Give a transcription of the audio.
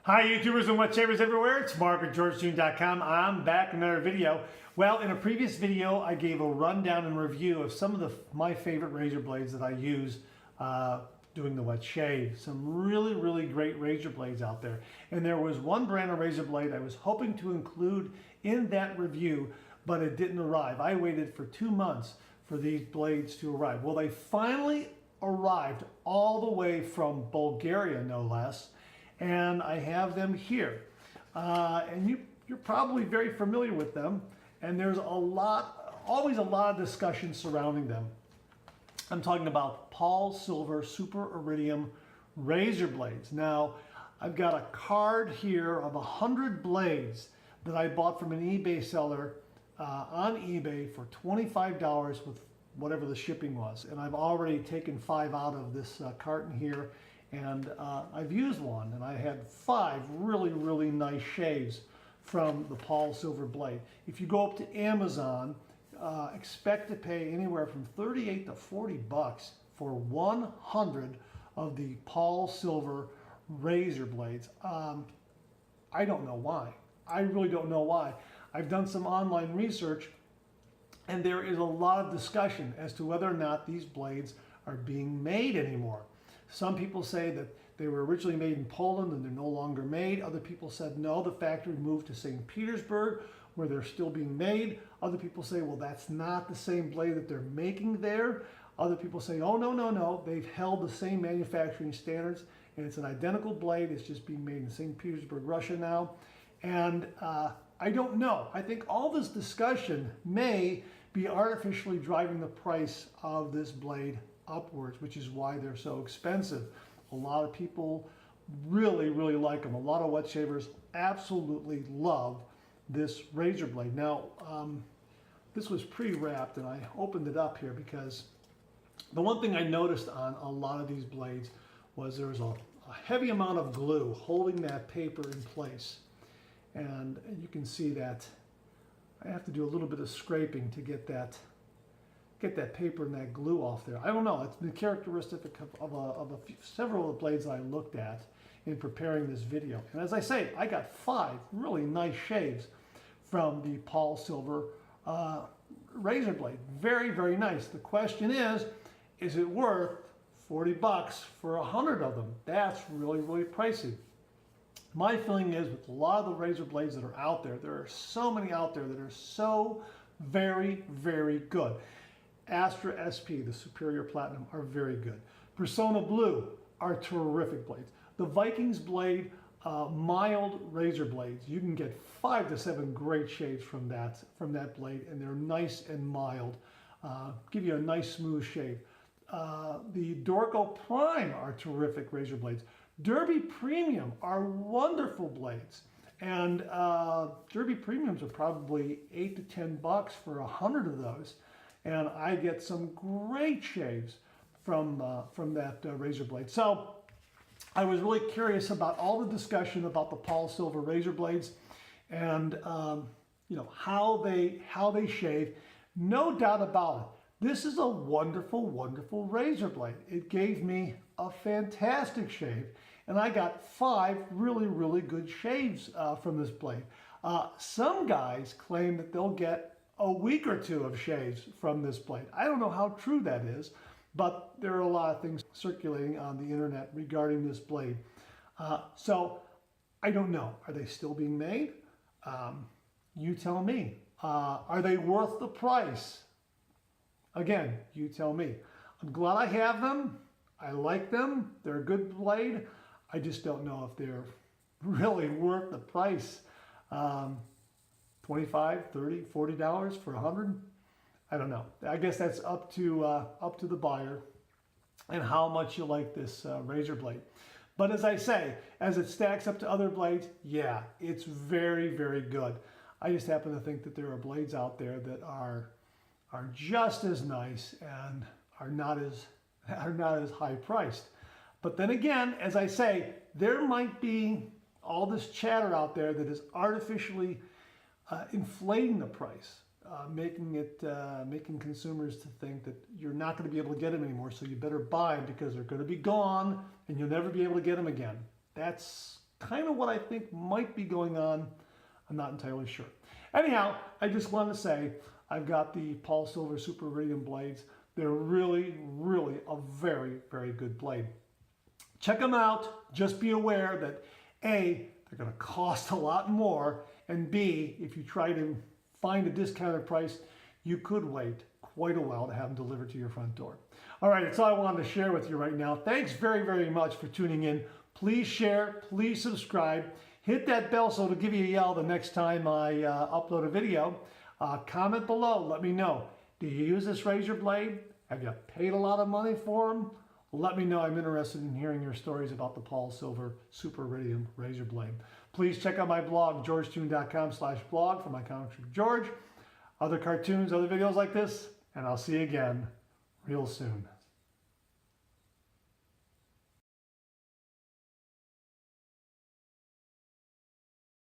Hi YouTubers and whatchavers everywhere, it's Mark at GeorgeTune.com. I'm back in another video. Well, in a previous video I gave a rundown and review of some of my favorite razor blades that I use doing the wet shave. Some really great razor blades out there. And there was one brand of razor blade I was hoping to include in that review, but it didn't arrive. I waited for 2 months for these blades to arrive. Well, they finally arrived all the way from Bulgaria, no less. And I have them here. And you're probably very familiar with them. And there's always a lot of discussion surrounding them. I'm talking about PolSilver Super Iridium razor blades. Now, I've got a card here of 100 blades that I bought from an eBay seller on eBay for $25 with whatever the shipping was. And I've already taken 5 out of this carton here. And I've used one, and I had 5 really nice shaves from the PolSilver blade. If you go up to Amazon, expect to pay anywhere from 38 to 40 bucks for 100 of the PolSilver razor blades. I don't know why. I really don't know why. I've done some online research, and there is a lot of discussion as to whether or not these blades are being made anymore. Some people say that they were originally made in Poland and they're no longer made. Other people said no, the factory moved to St. Petersburg where they're still being made. Other people say, well, that's not the same blade that they're making there. Other people say, oh, no, they've held the same manufacturing standards and it's an identical blade. It's just being made in St. Petersburg, Russia now. And I don't know. I think all this discussion may be artificially driving the price of this blade upwards, which is why they're so expensive. A lot of people really like them. A lot of wet shavers absolutely love this razor blade. Now, this was pre-wrapped and I opened it up here because the one thing I noticed on a lot of these blades was there was a heavy amount of glue holding that paper in place. And you can see that I have to do a little bit of scraping to get that paper and that glue off there. I don't know. It's been characteristic of several of the blades I looked at in preparing this video. And as I say, I got 5 really nice shaves from the PolSilver razor blade. Very nice. The question is it worth 40 bucks for 100 of them? That's really pricey. My feeling is with a lot of the razor blades that are out there are so many out there that are so very good. Astra SP, the Superior Platinum, are very good. Persona Blue are terrific blades. The Vikings blade, mild razor blades, you can get 5 to 7 great shaves from that blade, and they're nice and mild. Give you a nice smooth shave. The Dorco Prime are terrific razor blades. Derby Premium are wonderful blades. And Derby Premiums are probably 8 to 10 bucks for 100 of those. And I get some great shaves from that razor blade. So I was really curious about all the discussion about the PolSilver razor blades and you know how they shave. No doubt about it. This is a wonderful razor blade. It gave me a fantastic shave, and I got 5 really good shaves from this blade. Some guys claim that they'll get a week or 2 of shaves from this blade. I don't know how true that is, but there are a lot of things circulating on the internet regarding this blade. So I don't know. Are they still being made? You tell me. Are they worth the price? Again, you tell me. I'm glad I have them. I like them. They're a good blade. I just don't know if they're really worth the price. $25, $30, $40 for 100? I don't know. I guess that's up to the buyer and how much you like this razor blade. But as I say, as it stacks up to other blades, yeah, it's very good. I just happen to think that there are blades out there that are just as nice and are not as high priced. But then again, as I say, there might be all this chatter out there that is artificially inflating the price, making consumers to think that you're not going to be able to get them anymore, so you better buy them because they're going to be gone and you'll never be able to get them again. That's kind of what I think might be going on. I'm not entirely sure. Anyhow, I just want to say I've got the PolSilver Super Iridium blades. They're really, really a very, very good blade. Check them out. Just be aware that A, they're going to cost a lot more, and B, if you try to find a discounted price, you could wait quite a while to have them delivered to your front door. All right, that's all I wanted to share with you right now. Thanks very, very much for tuning in. Please share, please subscribe. Hit that bell so it'll give you a yell the next time I upload a video. Comment below, let me know. Do you use this razor blade? Have you paid a lot of money for them? Let me know. I'm interested in hearing your stories about the PolSilver Super Iridium razor blade. Please check out my blog, georgetoon.com/blog for my comic strip George, other cartoons, other videos like this, and I'll see you again real soon.